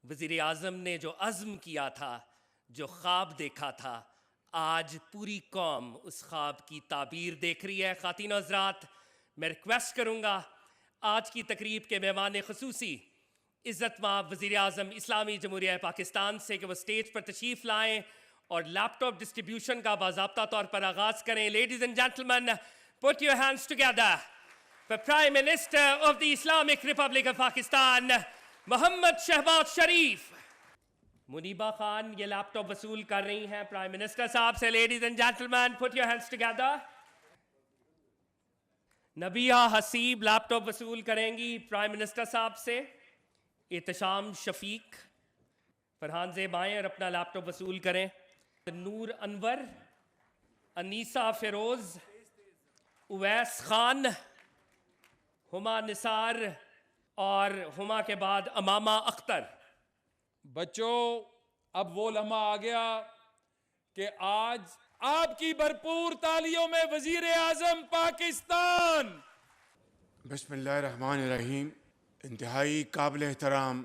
وزیر اعظم نے جو عزم کیا تھا، جو خواب دیکھا تھا، آج پوری قوم اس خواب کی تعبیر دیکھ رہی ہے۔ خواتین و حضرات، میں ریکویسٹ کروں گا آج کی تقریب کے مہمان خصوصی عزت مآب وزیر اعظم اسلامی جمہوریہ پاکستان سے کہ وہ سٹیج پر تشریف لائیں اور لیپ ٹاپ ڈسٹریبیوشن کا باضابطہ طور پر آغاز کریں۔ Ladies and gentleman, put your hands together for Prime Minister of the Islamic Republic of Pakistan, Muhammad Shahbaz Sharif. Muneeba Khan یہ لیپ ٹاپ وصول کر رہی ہیں پرائم منسٹر صاحب سے۔ Ladies and gentleman, put your hands together. Nabiha Haseeb laptop وصول کریں گی پرائم منسٹر صاحب سے۔ احتشام شفیق، فرحان زیب آئیں اور اپنا لیپ ٹاپ وصول کریں۔ نور انور، انیسہ فیروز، اویس خان، ہما نثار اور ہما کے بعد امامہ اختر۔ بچوں، اب وہ لمحہ آ گیا کہ آج آپ کی بھرپور تالیوں میں وزیر اعظم پاکستان۔ بسم اللہ الرحمن الرحیم۔ انتہائی قابل احترام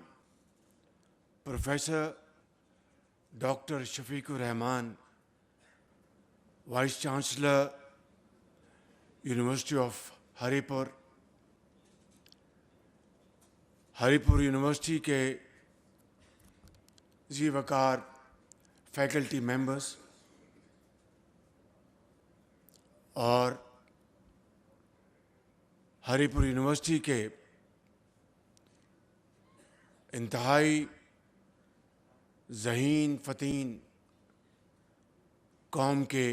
professor doctor Shafiq ur Rahman, vice chancellor university of Haripur, ہری پور یونیورسٹی کے ذی وقار فیکلٹی ممبرس اور ہری پور یونیورسٹی کے انتہائی ذہین فتین قوم کے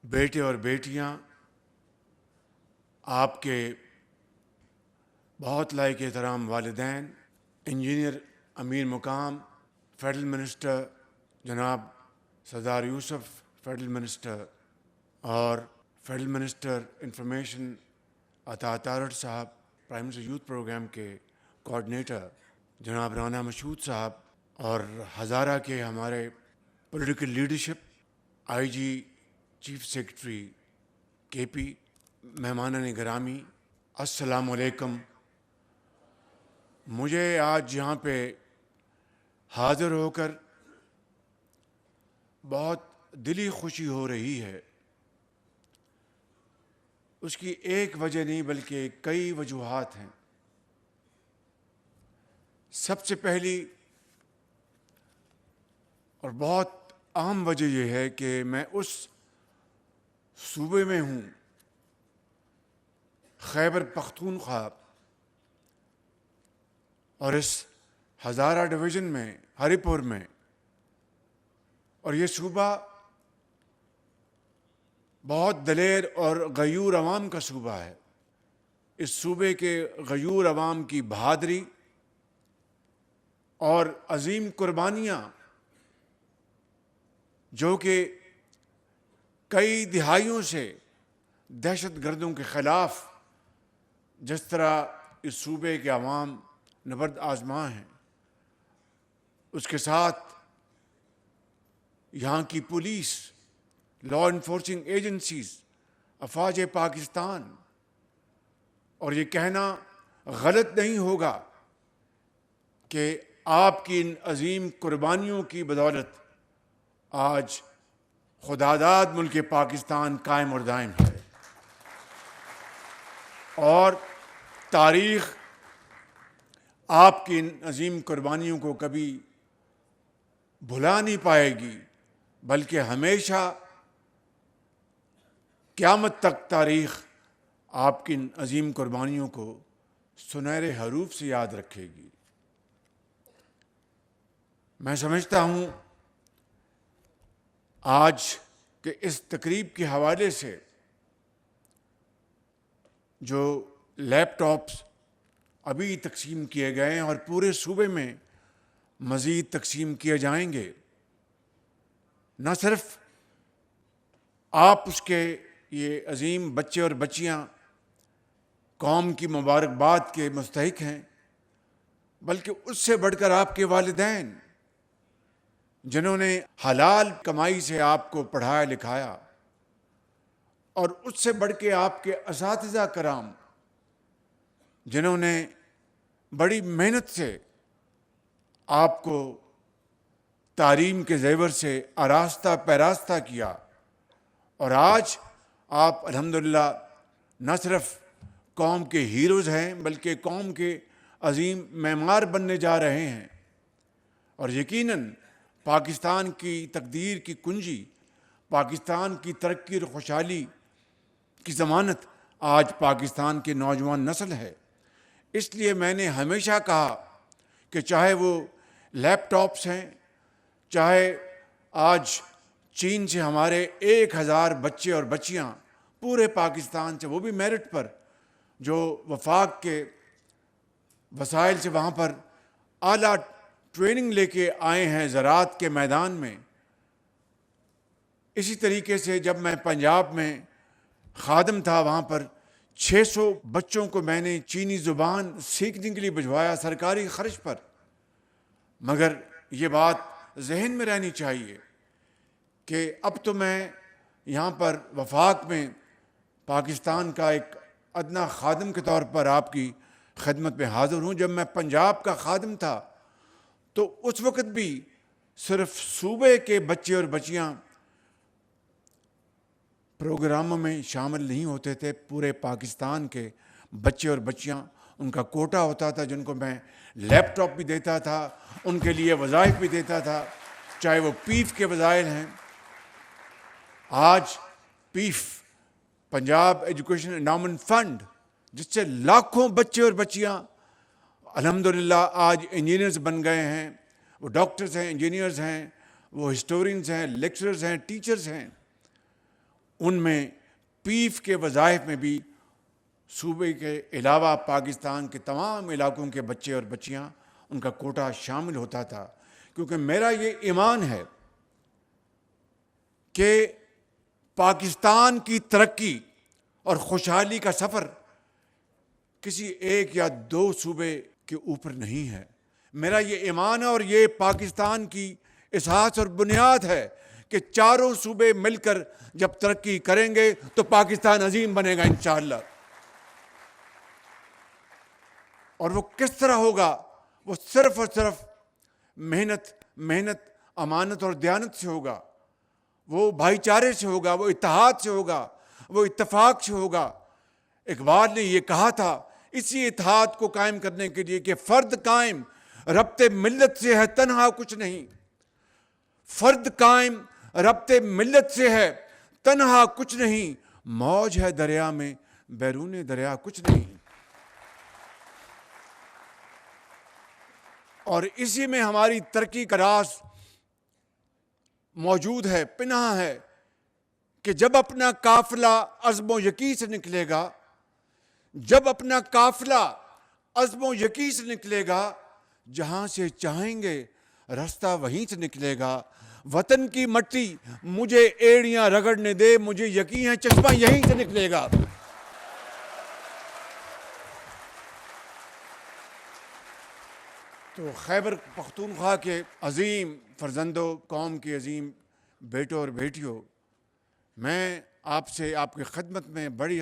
بیٹے اور بیٹیاں، آپ کے بہت لائق احترام والدین، انجینئر امیر مقام، فیڈرل منسٹر جناب سردار یوسف، فیڈرل منسٹر، اور فیڈرل منسٹر انفارمیشن عطا تارڑ صاحب، پرائم منسٹر یوتھ پروگرام کے کوآرڈینیٹر جناب رانا مشہود صاحب، اور ہزارہ کے ہمارے پولیٹیکل لیڈرشپ، آئی جی، چیف سیکرٹری کے پی، مہمانان گرامی، السلام علیکم۔ مجھے آج یہاں پہ حاضر ہو کر بہت دلی خوشی ہو رہی ہے۔ اس کی ایک وجہ نہیں بلکہ کئی وجوہات ہیں۔ سب سے پہلی اور بہت اہم وجہ یہ ہے کہ میں اس صوبے میں ہوں، خیبر پختونخوا، اور اس ہزارہ ڈویژن میں، ہری پور میں، اور یہ صوبہ بہت دلیر اور غیور عوام کا صوبہ ہے۔ اس صوبے کے غیور عوام کی بہادری اور عظیم قربانیاں، جو کہ کئی دہائیوں سے دہشت گردوں کے خلاف جس طرح اس صوبے کے عوام نبرد آزما ہیں، اس کے ساتھ یہاں کی پولیس، لا انفورسنگ ایجنسیز، افواج پاکستان، اور یہ کہنا غلط نہیں ہوگا کہ آپ کی ان عظیم قربانیوں کی بدولت آج خداداد ملک پاکستان قائم اور دائم ہے، اور تاریخ آپ کی ان عظیم قربانیوں کو کبھی بھلا نہیں پائے گی، بلکہ ہمیشہ قیامت تک تاریخ آپ کی ان عظیم قربانیوں کو سنہرے حروف سے یاد رکھے گی۔ میں سمجھتا ہوں آج کے اس تقریب کے حوالے سے جو لیپ ٹاپس ابھی تقسیم کیے گئے ہیں اور پورے صوبے میں مزید تقسیم کیے جائیں گے، نہ صرف آپ اس کے یہ عظیم بچے اور بچیاں قوم کی مبارکباد کے مستحق ہیں، بلکہ اس سے بڑھ کر آپ کے والدین، جنہوں نے حلال کمائی سے آپ کو پڑھایا لکھایا، اور اس سے بڑھ کے آپ کے اساتذہ کرام، جنہوں نے بڑی محنت سے آپ کو تعلیم کے زیور سے آراستہ پیراستہ کیا، اور آج آپ الحمدللہ نہ صرف قوم کے ہیروز ہیں بلکہ قوم کے عظیم معمار بننے جا رہے ہیں۔ اور یقیناً پاکستان کی تقدیر کی کنجی، پاکستان کی ترقی اور خوشحالی کی ضمانت آج پاکستان کے نوجوان نسل ہے۔ اس لیے میں نے ہمیشہ کہا کہ چاہے وہ لیپ ٹاپس ہیں، چاہے آج چین سے ہمارے 1000 بچے اور بچیاں پورے پاکستان سے، وہ بھی میرٹ پر، جو وفاق کے وسائل سے وہاں پر اعلیٰ ٹریننگ لے کے آئے ہیں زراعت کے میدان میں۔ اسی طریقے سے جب میں پنجاب میں خادم تھا، وہاں پر 600 بچوں کو میں نے چینی زبان سیکھنے کے لیے بھجوایا سرکاری خرچ پر۔ مگر یہ بات ذہن میں رہنی چاہیے کہ اب تو میں یہاں پر وفاق میں پاکستان کا ایک ادنا خادم کے طور پر آپ کی خدمت میں حاضر ہوں۔ جب میں پنجاب کا خادم تھا تو اس وقت بھی صرف صوبے کے بچے اور بچیاں پروگراموں میں شامل نہیں ہوتے تھے، پورے پاکستان کے بچے اور بچیاں، ان کا کوٹا ہوتا تھا، جن کو میں لیپ ٹاپ بھی دیتا تھا، ان کے لیے وظائف بھی دیتا تھا، چاہے وہ پیف کے وظائف ہیں۔ آج پیف پنجاب ایجوکیشن انڈاؤمنٹ فنڈ، جس سے لاکھوں بچے اور بچیاں الحمدللہ آج انجینئرز بن گئے ہیں، وہ ڈاکٹرز ہیں، انجینئرز ہیں، وہ ہسٹورینز ہیں، لیکچررز ہیں، ٹیچرز ہیں۔ ان میں پیف کے وظائف میں بھی صوبے کے علاوہ پاکستان کے تمام علاقوں کے بچے اور بچیاں، ان کا کوٹا شامل ہوتا تھا، کیونکہ میرا یہ ایمان ہے کہ پاکستان کی ترقی اور خوشحالی کا سفر کسی ایک یا دو صوبے کے اوپر نہیں ہے۔ میرا یہ ایمان ہے اور یہ پاکستان کی اساس اور بنیاد ہے کہ چاروں صوبے مل کر جب ترقی کریں گے تو پاکستان عظیم بنے گا انشاءاللہ۔ اور وہ کس طرح ہوگا؟ وہ صرف اور صرف محنت، امانت اور دیانت سے ہوگا، وہ بھائی چارے سے ہوگا، وہ اتحاد سے ہوگا، وہ اتفاق سے ہوگا۔ اقبال نے یہ کہا تھا اسی اتحاد کو قائم کرنے کے لیے کہ فرد قائم ربط ملت سے ہے تنہا کچھ نہیں، فرد قائم ربط ملت سے ہے تنہا کچھ نہیں، موج ہے دریا میں بیرون دریا کچھ نہیں۔ اور اسی میں ہماری ترقی کا راز موجود ہے، پنہاں ہے، کہ جب اپنا قافلہ عزم و یقین سے نکلے گا، جب اپنا قافلہ عزم و یقین سے نکلے گا، جہاں سے چاہیں گے راستہ وہیں سے نکلے گا۔ وطن کی مٹی مجھے ایڑیاں رگڑنے دے، مجھے یقین ہے چشمہ یہیں سے نکلے گا۔ تو خیبر پختونخوا کے عظیم فرزندوں، قوم کے عظیم بیٹوں اور بیٹیوں، میں آپ سے آپ کی خدمت میں بڑی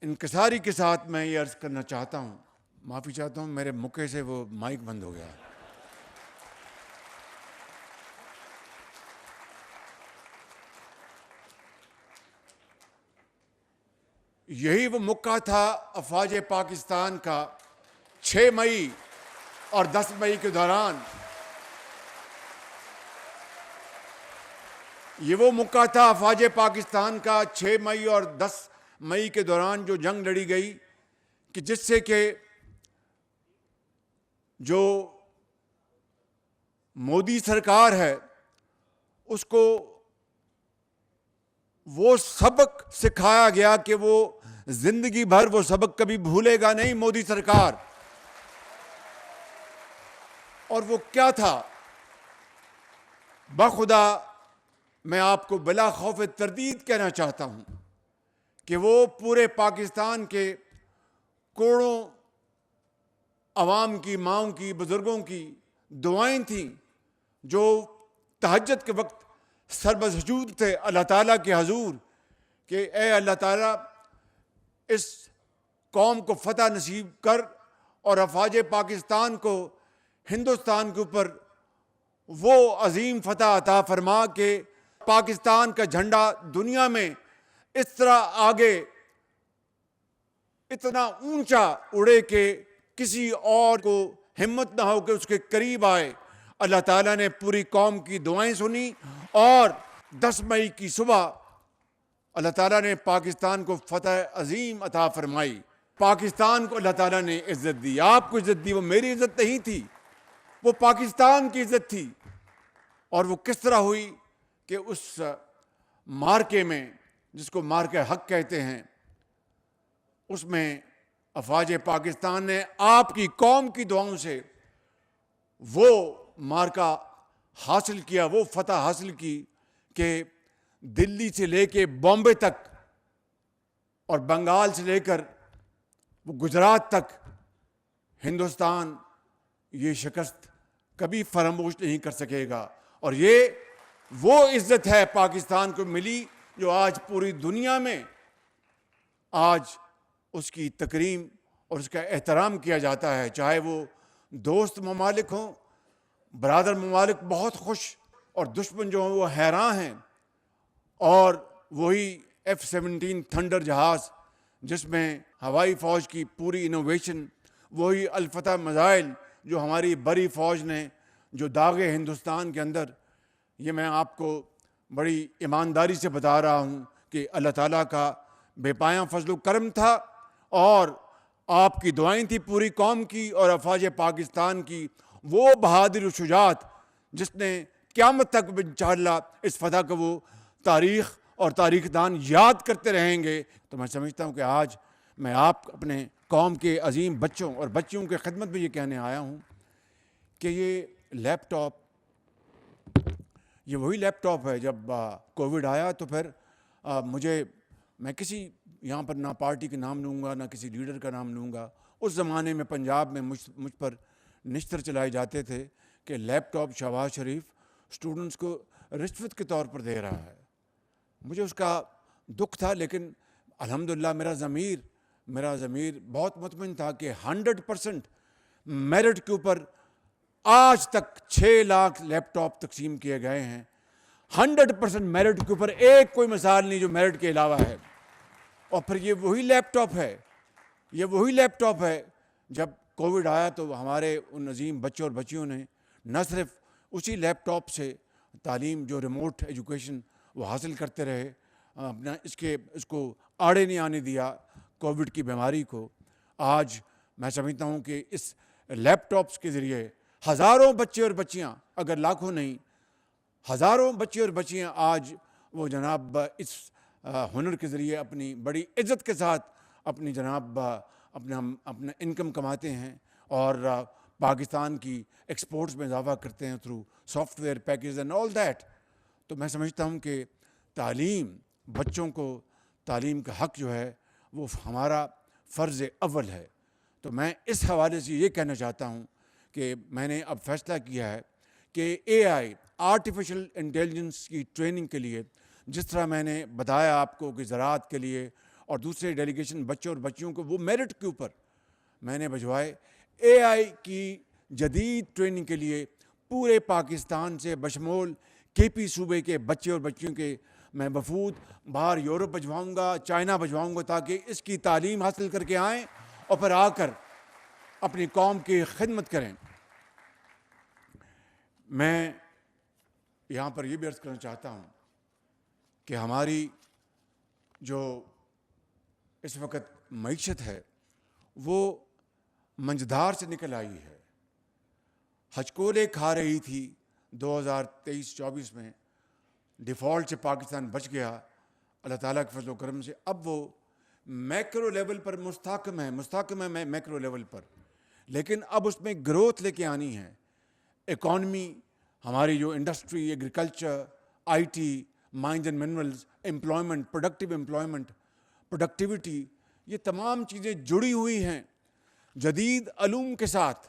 انکساری کے ساتھ میں یہ عرض کرنا چاہتا ہوں، معافی چاہتا ہوں، میرے مکے سے وہ مائک بند ہو گیا۔ یہی وہ موقع تھا افواج پاکستان کا 6 مئی اور 10 مئی کے دوران، یہ وہ موقع تھا افواج پاکستان کا 6 مئی اور 10 مئی کے دوران جو جنگ لڑی گئی، کہ جس سے کہ جو مودی سرکار ہے اس کو وہ سبق سکھایا گیا کہ وہ زندگی بھر وہ سبق کبھی بھولے گا نہیں، مودی سرکار۔ اور وہ کیا تھا؟ بخدا میں آپ کو بلا خوف تردید کہنا چاہتا ہوں کہ وہ پورے پاکستان کے کروڑوں عوام کی، ماؤں کی، بزرگوں کی دعائیں تھیں، جو تہجد کے وقت سربسجود تھے اللہ تعالیٰ کے حضور کہ اے اللہ تعالیٰ اس قوم کو فتح نصیب کر اور افواج پاکستان کو ہندوستان کے اوپر وہ عظیم فتح عطا فرما کہ پاکستان کا جھنڈا دنیا میں اس طرح آگے اتنا اونچا اڑے کہ کسی اور کو ہمت نہ ہو کہ اس کے قریب آئے. اللہ تعالیٰ نے پوری قوم کی دعائیں سنی اور 10 مئی کی صبح اللہ تعالیٰ نے پاکستان کو فتح عظیم عطا فرمائی. پاکستان کو اللہ تعالیٰ نے عزت دی. آپ کو عزت دی. وہ میری عزت نہیں تھی, وہ پاکستان کی عزت تھی. اور وہ کس طرح ہوئی کہ اس مارکے میں, جس کو مارکے حق کہتے ہیں, اس میں افواج پاکستان نے آپ کی قوم کی دعاؤں سے وہ مارکا حاصل کیا, وہ فتح حاصل کی کہ دلی سے لے کے بامبے تک اور بنگال سے لے کر وہ گجرات تک ہندوستان یہ شکست کبھی فراموش نہیں کر سکے گا. اور یہ وہ عزت ہے پاکستان کو ملی جو آج پوری دنیا میں آج اس کی تکریم اور اس کا احترام کیا جاتا ہے. چاہے وہ دوست ممالک ہوں, برادر ممالک بہت خوش, اور دشمن جو ہیں وہ حیران ہیں. اور وہی F-17 تھنڈر جہاز جس میں ہوائی فوج کی پوری انوویشن, وہی الفتح میزائل جو ہماری بڑی فوج نے جو داغے ہندوستان کے اندر, یہ میں آپ کو بڑی ایمانداری سے بتا رہا ہوں کہ اللہ تعالیٰ کا بے پایاں فضل و کرم تھا اور آپ کی دعائیں تھی پوری قوم کی اور افواج پاکستان کی. وہ بہادر و شجاعت جس نے قیامت تک انشاءاللہ اس فتح کو وہ تاریخ اور تاریخ دان یاد کرتے رہیں گے. تو میں سمجھتا ہوں کہ آج میں آپ اپنے قوم کے عظیم بچوں اور بچیوں کی خدمت میں یہ کہنے آیا ہوں کہ یہ لیپ ٹاپ, یہ وہی لیپ ٹاپ ہے. جب کووڈ آیا تو پھر میں کسی یہاں پر نہ پارٹی کا نام لوں گا نہ کسی لیڈر کا نام لوں گا. اس زمانے میں پنجاب میں مجھ پر نشتر چلائے جاتے تھے کہ لیپ ٹاپ شہباز شریف اسٹوڈنٹس کو رشوت کے طور پر دے رہا ہے. مجھے اس کا دکھ تھا, لیکن الحمدللہ میرا ضمیر بہت مطمئن تھا کہ 100% میرٹ کے اوپر آج تک 6 لاکھ لیپ ٹاپ تقسیم کیے گئے ہیں. 100% میرٹ کے اوپر ایک کوئی مثال نہیں جو میرٹ کے علاوہ ہے. اور پھر یہ وہی لیپ ٹاپ ہے. جب کووڈ آیا تو ہمارے ان عظیم بچوں اور بچیوں نے نہ صرف اسی لیپ ٹاپ سے تعلیم جو ریموٹ ایجوکیشن وہ حاصل کرتے رہے, اپنا اس کو آڑے نہیں آنے دیا کووڈ کی بیماری کو. آج میں سمجھتا ہوں کہ اس لیپ ٹاپس کے ذریعے ہزاروں بچے اور بچیاں, اگر لاکھوں نہیں ہزاروں بچے اور بچیاں آج وہ جناب اس ہنر کے ذریعے اپنی بڑی عزت کے ساتھ اپنی جناب اپنا انکم کماتے ہیں اور پاکستان کی ایکسپورٹس میں اضافہ کرتے ہیں through soft where package and all that. تو میں سمجھتا ہوں کہ تعلیم, بچوں کو تعلیم کا حق جو ہے وہ ہمارا فرض اول ہے. تو میں اس حوالے سے یہ کہنا چاہتا ہوں کہ میں نے اب فیصلہ کیا ہے کہ AI آرٹیفیشل انٹیلیجنس کی ٹریننگ کے لیے, جس طرح میں نے بتایا آپ کو کہ زراعت کے لیے اور دوسرے ڈیلیگیشن بچوں اور بچیوں کو وہ میرٹ کے اوپر میں نے بھجوائے, AI کی جدید ٹریننگ کے لیے پورے پاکستان سے بشمول KP صوبے کے بچے اور بچیوں کے میں وفود باہر یورپ بھجواؤں گا, چائنا بھجواؤں گا, تاکہ اس کی تعلیم حاصل کر کے آئیں اور پھر آ کر اپنی قوم کی خدمت کریں. میں یہاں پر یہ بھی عرض کرنا چاہتا ہوں کہ ہماری جو اس وقت معیشت ہے وہ منجدار سے نکل آئی ہے. ہچکولے کھا رہی تھی 2023-24 میں, ڈیفالٹ سے پاکستان بچ گیا اللہ تعالیٰ کے فضل و کرم سے. اب وہ میکرو لیول پر مستحکم ہے میکرو لیول پر, لیکن اب اس میں گروتھ لے کے آنی ہے. اکانومی, ہماری جو industry, agriculture, IT, mines and minerals, employment, productive employment, productivity, یہ تمام چیزیں جڑی ہوئی ہیں جدید علوم کے ساتھ.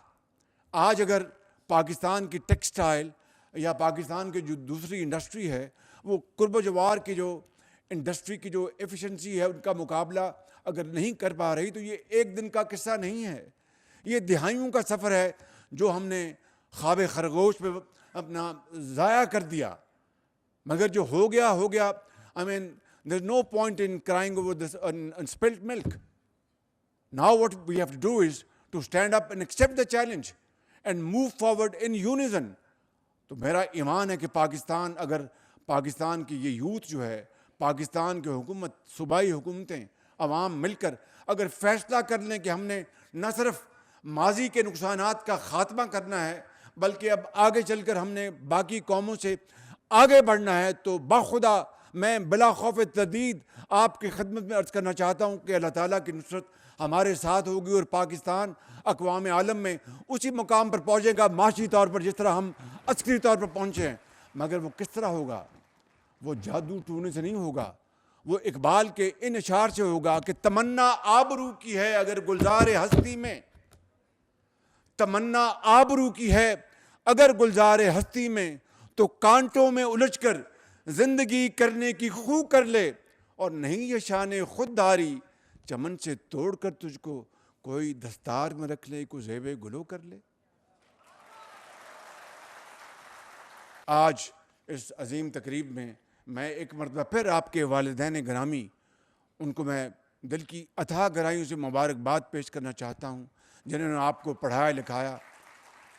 آج اگر پاکستان کی ٹیکسٹائل یا پاکستان کی جو دوسری انڈسٹری ہے وہ قرب و جوار کی جو انڈسٹری کی جو ایفیشنسی ہے ان کا مقابلہ اگر نہیں کر پا رہی, تو یہ ایک دن کا قصہ نہیں ہے. یہ دہائیوں کا سفر ہے جو ہم نے خواب خرگوش پہ اپنا ضائع کر دیا. مگر جو ہو گیا ہو گیا. I mean, there's no point in crying over this unspilled milk. Now what we have to do is to stand up and accept the challenge and move forward in unison. تو میرا ایمان ہے کہ پاکستان، اگر پاکستان کی یہ یوتھ جو ہے، پاکستان کی حکومت، صوبائی حکومتیں، عوام مل کر اگر فیصلہ کر لیں کہ ہم نے نہ صرف ماضی کے نقصانات کا خاتمہ کرنا ہے بلکہ اب آگے چل کر ہم نے باقی قوموں سے آگے بڑھنا ہے، تو بخدا میں بلا خوف تردید آپ کی خدمت میں عرض کرنا چاہتا ہوں کہ اللہ تعالیٰ کی نصرت ہمارے ساتھ ہوگی اور پاکستان اقوام عالم میں اسی مقام پر پہنچے گا معاشی طور پر جس طرح ہم عسکری طور پر پہنچے ہیں. مگر وہ کس طرح ہوگا؟ وہ جادو ٹونے سے نہیں ہوگا، وہ اقبال کے ان اشعار سے ہوگا کہ تمنا آبرو کی ہے اگر گلزار ہستی میں، تمنا آبرو کی ہے اگر گلزار ہستی میں، تو کانٹوں میں الجھ کر زندگی کرنے کی خو کر لے، اور نہیں یہ شان خودداری چمن سے توڑ کر تجھ کو کوئی دستار میں رکھ لے، کوئی زیب گلو کر لے. آج اس عظیم تقریب میں میں ایک مرتبہ پھر آپ کے والدین گرامی، ان کو میں دل کی اتھاہ گہرائیوں سے مبارکباد پیش کرنا چاہتا ہوں، جنہوں نے آپ کو پڑھایا لکھایا.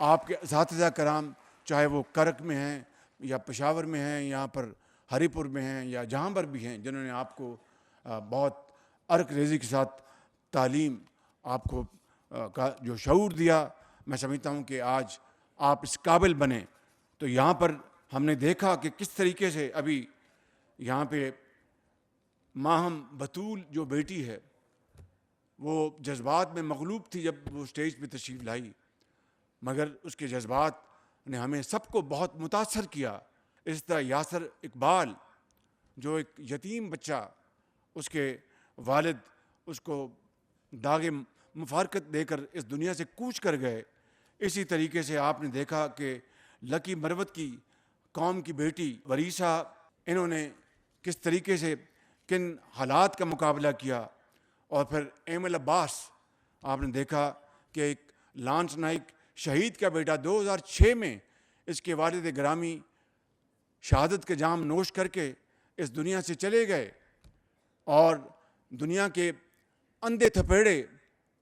آپ کے اساتذہ کرام، چاہے وہ کرک میں ہیں یا پشاور میں ہیں، یہاں پر ہری پور میں ہیں یا جہاں پر بھی ہیں، جنہوں نے آپ کو بہت عرق ریزی کے ساتھ تعلیم، آپ کو کا جو شعور دیا، میں سمجھتا ہوں کہ آج آپ اس قابل بنے. تو یہاں پر ہم نے دیکھا کہ کس طریقے سے ابھی یہاں پہ ماہم بطول جو بیٹی ہے وہ جذبات میں مغلوب تھی جب وہ اسٹیج پہ تشریف لائی، مگر اس کے جذبات نے ہمیں سب کو بہت متاثر کیا. اس طرح یاسر اقبال جو ایک یتیم بچہ، اس کے والد اس کو داغ مفارقت دے کر اس دنیا سے کوچ کر گئے، اسی طریقے سے آپ نے دیکھا کہ لکی مروت کی قوم کی بیٹی وریثہ، انہوں نے کس طریقے سے کن حالات کا مقابلہ کیا. اور پھر ایمل عباس، آپ نے دیکھا کہ ایک لانس نائک شہید کا بیٹا 2006 میں اس کے والد گرامی شہادت کے جام نوش کر کے اس دنیا سے چلے گئے، اور دنیا کے اندھے تھپیڑے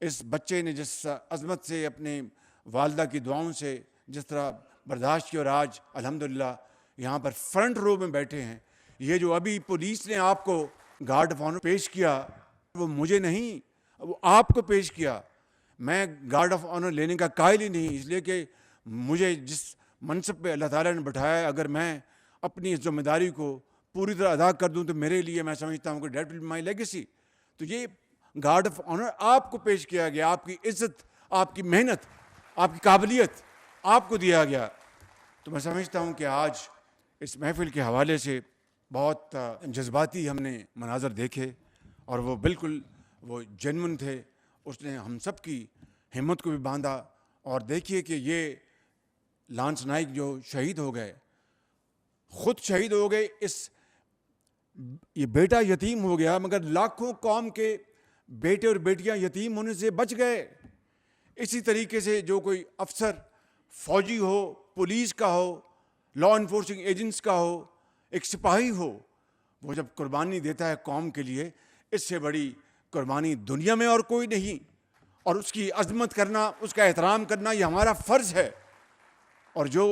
اس بچے نے جس عظمت سے اپنے والدہ کی دعاؤں سے جس طرح برداشت کی، اور آج الحمدللہ یہاں پر فرنٹ رو میں بیٹھے ہیں. یہ جو ابھی پولیس نے آپ کو گارڈ آف آنر پیش کیا، وہ مجھے نہیں، وہ آپ کو پیش کیا. میں گارڈ آف آنر لینے کا قائل ہی نہیں، اس لیے کہ مجھے جس منصب پہ اللہ تعالیٰ نے بٹھایا ہے، اگر میں اپنی اس ذمہ داری کو پوری طرح ادا کر دوں تو میرے لیے، میں سمجھتا ہوں کہ that will be my legacy. تو یہ گارڈ آف آنر آپ کو پیش کیا گیا، آپ کی عزت، آپ کی محنت، آپ کی قابلیت آپ کو دیا گیا. تو میں سمجھتا ہوں کہ آج اس محفل کے حوالے سے بہت جذباتی ہم نے مناظر دیکھے، اور وہ بالکل وہ جنون تھے. اس نے ہم سب کی ہمت کو بھی باندھا. اور دیکھیے کہ یہ لانس نائک جو شہید ہو گئے، خود شہید ہو گئے، یہ بیٹا یتیم ہو گیا، مگر لاکھوں قوم کے بیٹے اور بیٹیاں یتیم ہونے سے بچ گئے. اسی طریقے سے جو کوئی افسر، فوجی ہو، پولیس کا ہو، لا انفورسنگ ایجنٹس کا ہو، ایک سپاہی ہو، وہ جب قربانی دیتا ہے قوم کے لیے، اس سے بڑی قربانی دنیا میں اور کوئی نہیں. اور اس کی عظمت کرنا، اس کا احترام کرنا، یہ ہمارا فرض ہے. اور جو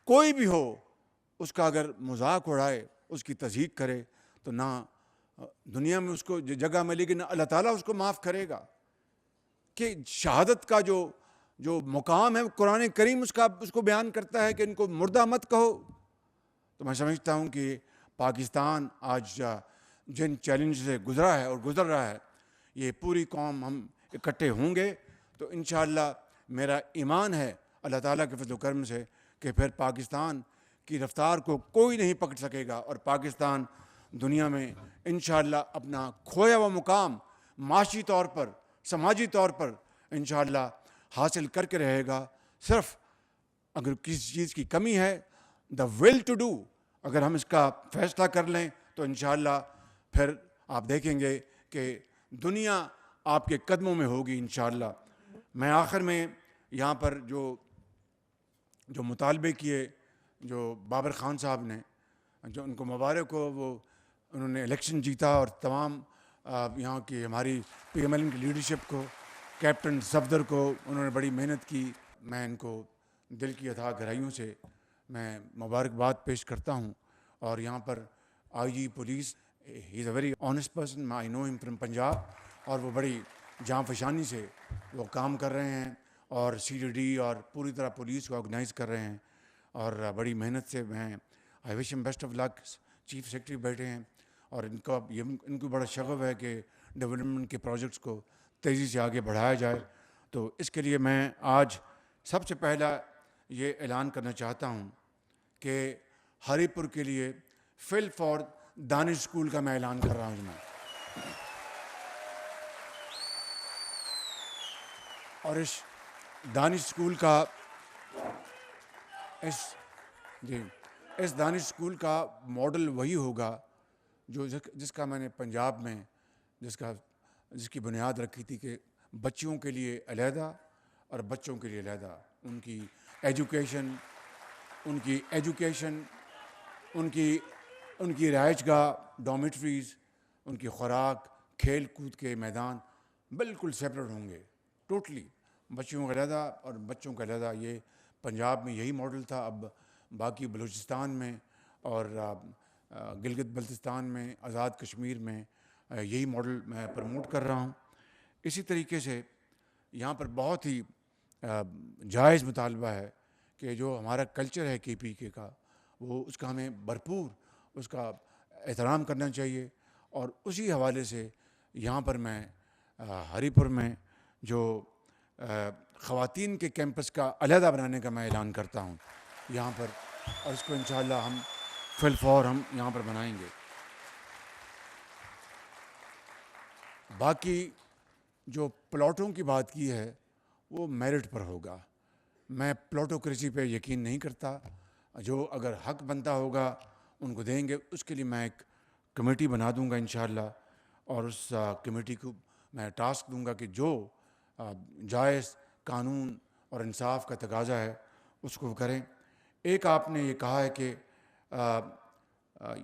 کوئی بھی ہو اس کا اگر مذاق اڑائے، اس کی تضحیق کرے، تو نہ دنیا میں اس کو جگہ ملے گی، نہ اللہ تعالیٰ اس کو معاف کرے گا. کہ شہادت کا جو مقام ہے، قرآن کریم اس کو بیان کرتا ہے کہ ان کو مردہ مت کہو. تو میں سمجھتا ہوں کہ پاکستان آج جن چیلنج سے گزرا ہے اور گزر رہا ہے، یہ پوری قوم ہم اکٹھے ہوں گے تو انشاءاللہ میرا ایمان ہے اللہ تعالیٰ کے فضل و کرم سے کہ پھر پاکستان کی رفتار کو کوئی نہیں پکڑ سکے گا، اور پاکستان دنیا میں انشاءاللہ اپنا کھویا ہوا مقام معاشی طور پر، سماجی طور پر انشاءاللہ حاصل کر کے رہے گا. صرف اگر کسی چیز کی کمی ہے، دا ول ٹو ڈو، اگر ہم اس کا فیصلہ کر لیں تو انشاءاللہ پھر آپ دیکھیں گے کہ دنیا آپ کے قدموں میں ہوگی انشاءاللہ. میں آخر میں یہاں پر جو مطالبے کیے جو بابر خان صاحب نے، جو ان کو مبارک ہو، وہ انہوں نے الیکشن جیتا، اور تمام یہاں کی ہماری پی ایم ایل این کی لیڈرشپ کو، کیپٹن صفدر کو، انہوں نے بڑی محنت کی. میں ان کو دل کی اتھاہ گہرائیوں سے میں مبارکباد پیش کرتا ہوں. اور یہاں پر I G police, he is a very honest person, I know him from Punjab, اور وہ بڑی جاں فشانی سے وہ کام کر رہے ہیں، اور سی ڈی ڈی اور پوری طرح پولیس کو آرگنائز کر رہے ہیں، اور بڑی محنت سے. میں آئی وش ہم best of luck. Chief secretary بیٹھے ہیں، اور ان کو بڑا شغف ہے کہ ڈیولپمنٹ کے پروجیکٹس کو تیزی سے آگے بڑھایا جائے. تو اس کے لیے میں آج سب سے پہلا یہ اعلان کرنا چاہتا ہوں کہ ہری پور کے لیے فل فار دانش اسکول کا میں اعلان کر رہا ہوں. میں اور اس دانش اسکول کا اس دانش اسکول کا ماڈل وہی ہوگا جس کا میں نے پنجاب میں جس کی بنیاد رکھی تھی، کہ بچیوں کے لیے علیحدہ اور بچوں کے لیے علیحدہ، ان کی ایجوکیشن، ان کی رہائش گاہ، ڈومیٹریز، ان کی خوراک، کھیل کود کے میدان بالکل سیپریٹ ہوں گے، ٹوٹلی بچیوں کا علیحدہ اور بچوں کا علیحدہ. یہ پنجاب میں یہی ماڈل تھا. اب باقی بلوچستان میں اور گلگت بلتستان میں، آزاد کشمیر میں یہی ماڈل میں پروموٹ کر رہا ہوں. اسی طریقے سے یہاں پر بہت ہی جائز مطالبہ ہے کہ جو ہمارا کلچر ہے کے پی کے کا، اس کا ہمیں بھرپور اس کا احترام کرنا چاہیے. اور اسی حوالے سے یہاں پر میں ہری پور میں جو خواتین کے کیمپس کا علیحدہ بنانے کا میں اعلان کرتا ہوں یہاں پر، اور اس کو انشاءاللہ ہم فل فور ہم یہاں پر بنائیں گے. باقی جو پلاٹوں کی بات کی ہے وہ میرٹ پر ہوگا. میں پلاٹوکریسی پہ یقین نہیں کرتا. جو اگر حق بنتا ہوگا ان کو دیں گے. اس کے لیے میں ایک کمیٹی بنا دوں گا انشاءاللہ، اور اس کمیٹی کو میں ٹاسک دوں گا کہ جو جائز قانون اور انصاف کا تقاضا ہے اس کو کریں. ایک آپ نے یہ کہا ہے کہ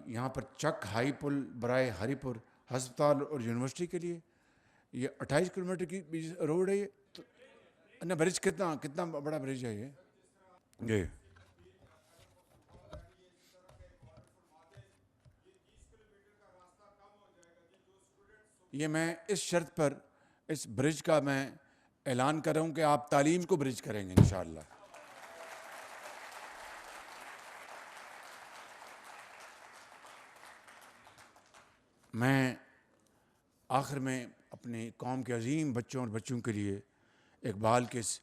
یہاں پر چک ہائی پل برائے ہری پور ہسپتال اور یونیورسٹی کے لیے، یہ 28 کلومیٹر کی روڈ ہے. یہ برج کتنا بڑا برج ہے یہ؟ یہ میں اس شرط پر اس برج کا میں اعلان کر رہا ہوں کہ آپ تعلیم کو برج کریں گے انشاءاللہ. میں آخر میں اپنے قوم کے عظیم بچوں اور بچوں کے لیے اقبال کے اس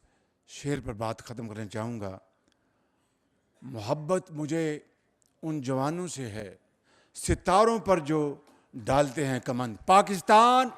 شعر پر بات ختم کرنا چاہوں گا. محبت مجھے ان جوانوں سے ہے ستاروں پر جو ڈالتے ہیں کمند. پاکستان